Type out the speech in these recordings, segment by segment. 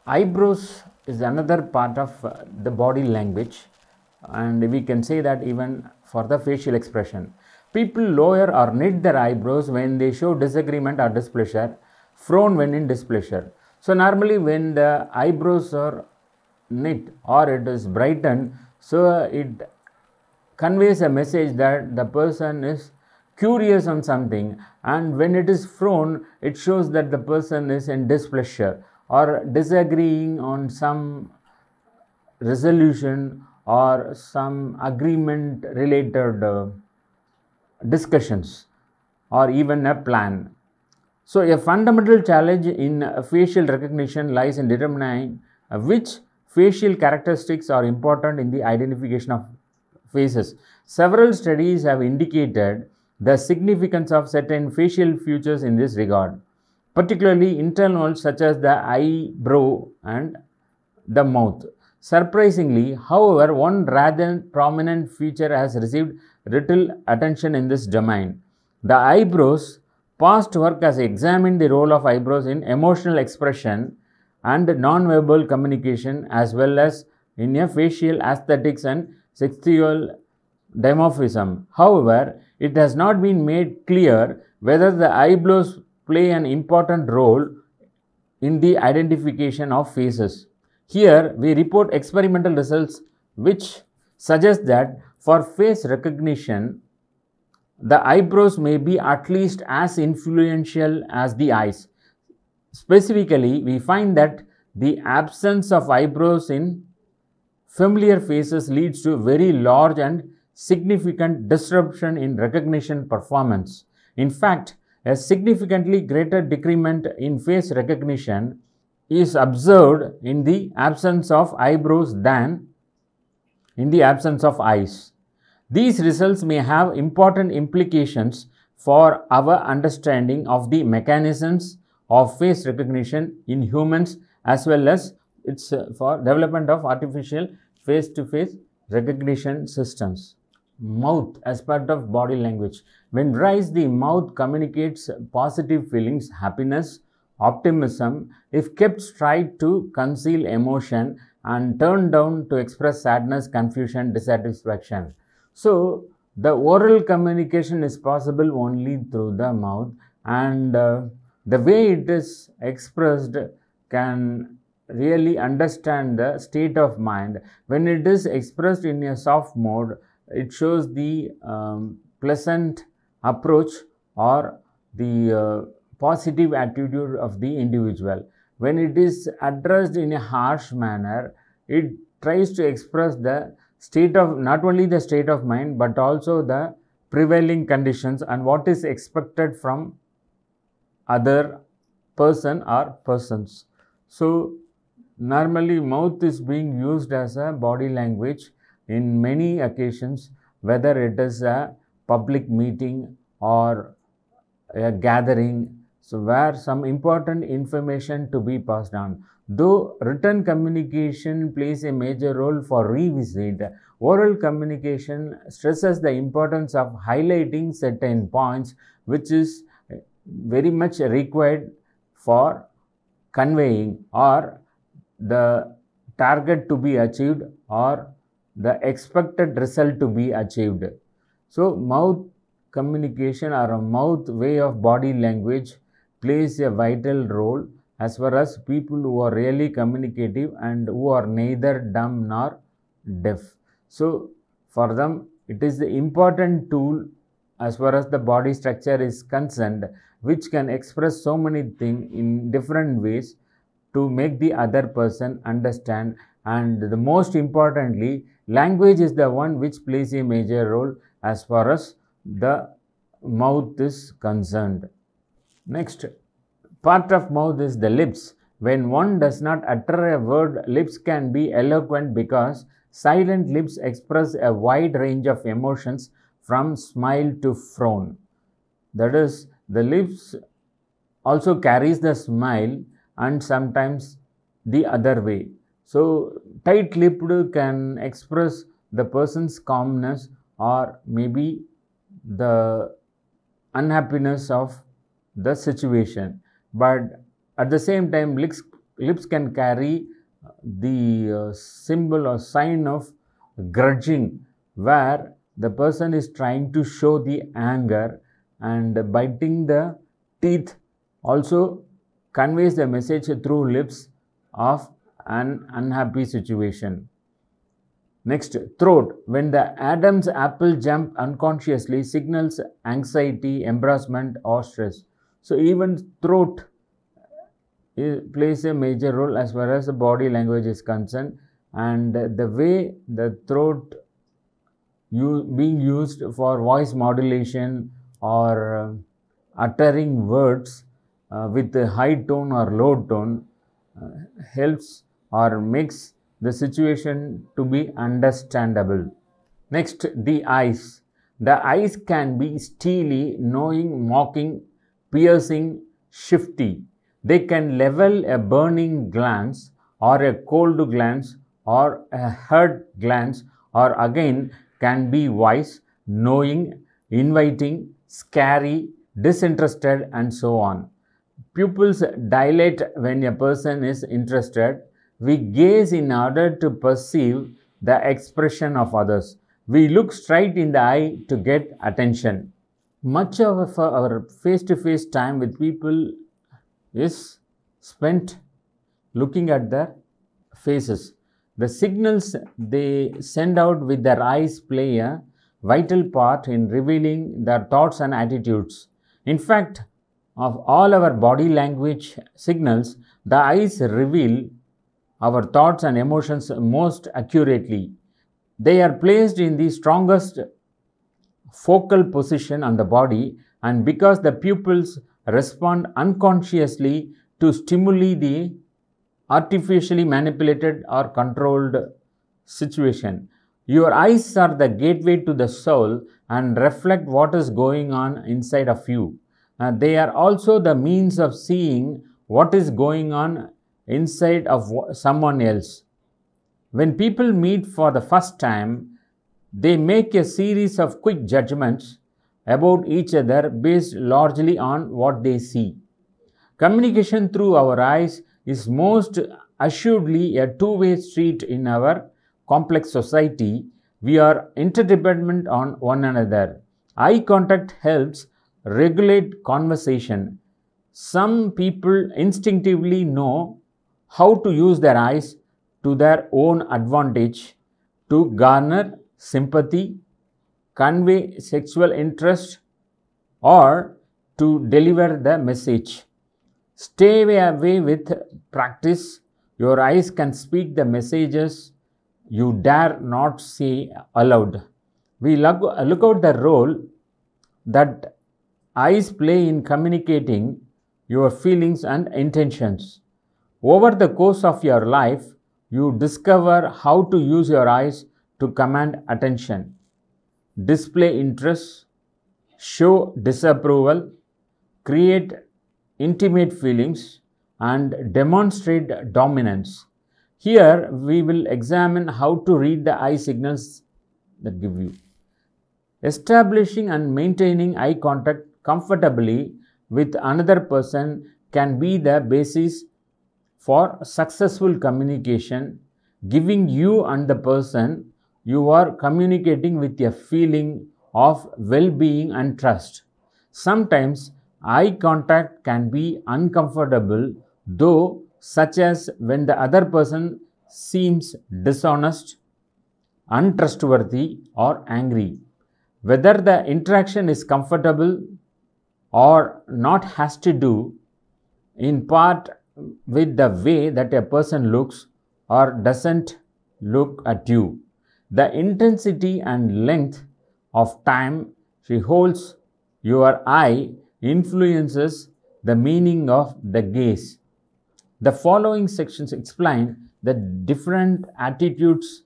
Eyebrows is another part of the body language, and we can say that even for the facial expression. People lower or knit their eyebrows when they show disagreement or displeasure, frown when in displeasure. So normally when the eyebrows are knit or it is brightened, so it conveys a message that the person is curious on something, and when it is frown, it shows that the person is in displeasure or disagreeing on some resolution or some agreement related discussions or even a plan. So a fundamental challenge in facial recognition lies in determining which facial characteristics are important in the identification of faces. Several studies have indicated the significance of certain facial features in this regard, particularly internal ones such as the eyebrow and the mouth. Surprisingly, however, one rather prominent feature has received little attention in this domain. The eyebrows. Past work has examined the role of eyebrows in emotional expression and non-verbal communication, as well as in a facial aesthetics and sexual dimorphism. However, it has not been made clear whether the eyebrows play an important role in the identification of faces. Here, we report experimental results which suggest that for face recognition, the eyebrows may be at least as influential as the eyes. Specifically, we find that the absence of eyebrows in familiar faces leads to very large and significant disruption in recognition performance. In fact, a significantly greater decrement in face recognition is observed in the absence of eyebrows than in the absence of eyes. These results may have important implications for our understanding of the mechanisms of face recognition in humans, as well as its for development of artificial face-to-face recognition systems. Mouth as part of body language. When raised, the mouth communicates positive feelings, happiness, optimism. If kept straight, to conceal emotion, and turned down, to express sadness, confusion, dissatisfaction. So, the oral communication is possible only through the mouth, and the way it is expressed can really understand the state of mind. When it is expressed in a soft mode, it shows the pleasant approach or the positive attitude of the individual. When it is addressed in a harsh manner, it tries to express the state of, not only the state of mind, but also the prevailing conditions and what is expected from other person or persons. So normally mouth is being used as a body language in many occasions, whether it is a public meeting or a gathering, so where some important information to be passed on. Though written communication plays a major role for revisit, oral communication stresses the importance of highlighting certain points, which is very much required for conveying or the target to be achieved or the expected result to be achieved. So, mouth communication or a mouth way of body language plays a vital role as far as people who are really communicative and who are neither dumb nor deaf. So, for them, it is the important tool as far as the body structure is concerned, which can express so many things in different ways to make the other person understand. And the most importantly, language is the one which plays a major role as far as the mouth is concerned. Next part of mouth is the lips. When one does not utter a word, lips can be eloquent because silent lips express a wide range of emotions from smile to frown. That is, the lips also carries the smile and sometimes the other way. So, tight-lipped can express the person's calmness or maybe the unhappiness of the situation, but at the same time lips can carry the symbol or sign of grudging, where the person is trying to show the anger, and biting the teeth also conveys the message through lips of an unhappy situation. Next, throat. When the Adam's apple jump unconsciously signals anxiety, embarrassment, or stress. So even throat plays a major role as far as the body language is concerned, and the way the throat being used for voice modulation or uttering words with a high tone or low tone helps or makes the situation to be understandable. Next, the eyes. The eyes can be steely, knowing, mocking, piercing, shifty. They can level a burning glance or a cold glance or a hurt glance, or again can be wise, knowing, inviting, scary, disinterested, and so on. Pupils dilate when a person is interested. We gaze in order to perceive the expression of others. We look straight in the eye to get attention. Much of our face-to-face time with people is spent looking at their faces. The signals they send out with their eyes play a vital part in revealing their thoughts and attitudes. In fact, of all our body language signals, the eyes reveal our thoughts and emotions most accurately. They are placed in the strongest focal position on the body, and because the pupils respond unconsciously to stimuli, the artificially manipulated or controlled situation. Your eyes are the gateway to the soul and reflect what is going on inside of you. They are also the means of seeing what is going on inside of someone else. When people meet for the first time, they make a series of quick judgments about each other based largely on what they see. Communication through our eyes is most assuredly a two-way street in our complex society. We are interdependent on one another. Eye contact helps regulate conversation. Some people instinctively know how to use their eyes to their own advantage to garner sympathy, convey sexual interest, or to deliver the message. Stay away with practice. Your eyes can speak the messages you dare not say aloud. We look out the role that eyes play in communicating your feelings and intentions. Over the course of your life, you discover how to use your eyes to command attention, display interest, show disapproval, create intimate feelings, and demonstrate dominance. Here, we will examine how to read the eye signals that give you. Establishing and maintaining eye contact comfortably with another person can be the basis for successful communication, giving you and the person you are communicating with a feeling of well-being and trust. Sometimes eye contact can be uncomfortable, though, such as when the other person seems dishonest, untrustworthy, or angry. Whether the interaction is comfortable or not has to do in part with the way that a person looks or doesn't look at you. The intensity and length of time she holds your eye influences the meaning of the gaze. The following sections explain the different attitudes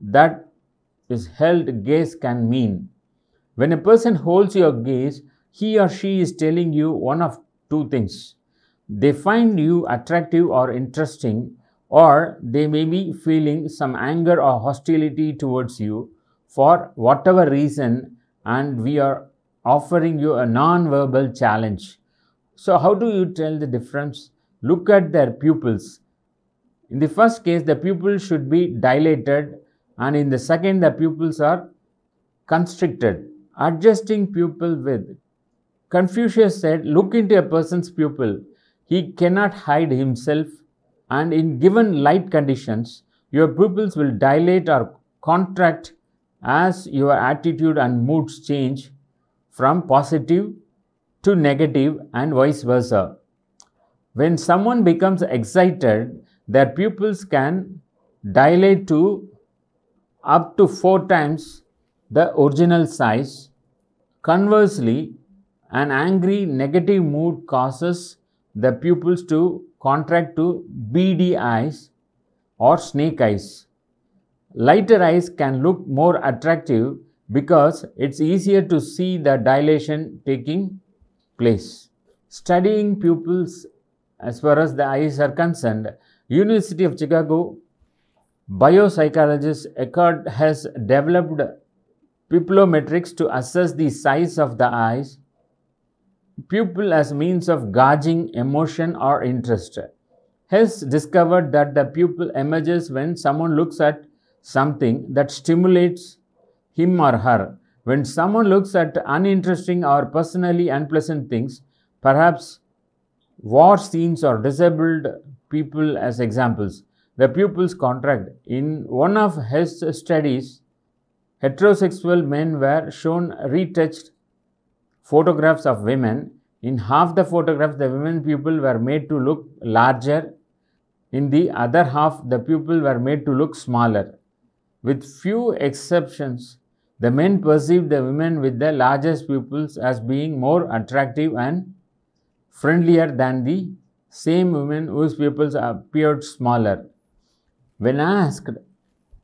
that is held gaze can mean. When a person holds your gaze, he or she is telling you one of two things. They find you attractive or interesting, or they may be feeling some anger or hostility towards you for whatever reason, and we are offering you a non-verbal challenge. So how do you tell the difference? look at their pupils. In the first case, the pupils should be dilated, and in the second, the pupils are constricted. Adjusting pupil width. Confucius said, look into a person's pupil. He cannot hide himself, and in given light conditions, your pupils will dilate or contract as your attitude and moods change from positive to negative and vice versa. When someone becomes excited, their pupils can dilate to up to 4 times the original size. Conversely, an angry negative mood causes the pupils to contract to beady eyes or snake eyes. Lighter eyes can look more attractive because it's easier to see the dilation taking place. Studying pupils as far as the eyes are concerned, University of Chicago biopsychologist Eckhart has developed pupillometrics to assess the size of the eyes pupil as means of gauging emotion or interest. Hess discovered that the pupil emerges when someone looks at something that stimulates him or her. When someone looks at uninteresting or personally unpleasant things, perhaps war scenes or disabled people as examples, the pupils contract. In one of Hess' studies, heterosexual men were shown retouched photographs of women. In half the photographs, the women's pupils were made to look larger. In the other half, the pupils were made to look smaller. With few exceptions, the men perceived the women with the largest pupils as being more attractive and friendlier than the same women whose pupils appeared smaller. When asked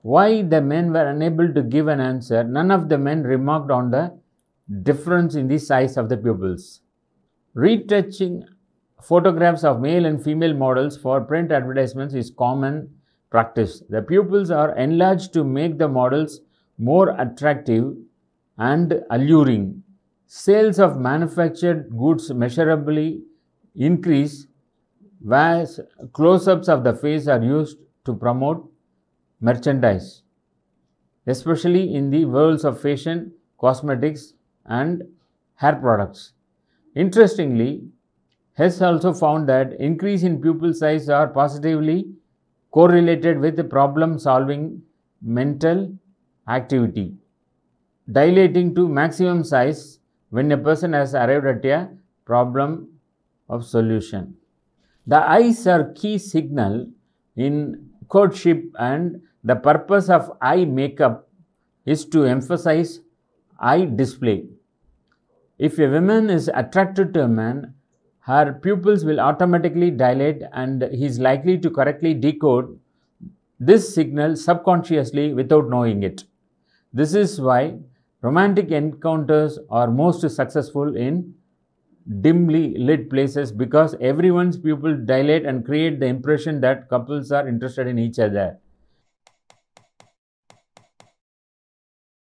why the men were unable to give an answer, none of the men remarked on the difference in the size of the pupils. Retouching photographs of male and female models for print advertisements is common practice. The pupils are enlarged to make the models more attractive and alluring. Sales of manufactured goods measurably increase, whereas close-ups of the face are used to promote merchandise, especially in the worlds of fashion, cosmetics, and hair products. Interestingly, Hess also found that increase in pupil size are positively correlated with problem-solving mental activity, dilating to maximum size when a person has arrived at a problem of solution. The eyes are key signal in courtship, and the purpose of eye makeup is to emphasize eye display. If a woman is attracted to a man, her pupils will automatically dilate and he is likely to correctly decode this signal subconsciously without knowing it. This is why romantic encounters are most successful in dimly lit places, because everyone's pupils dilate and create the impression that couples are interested in each other.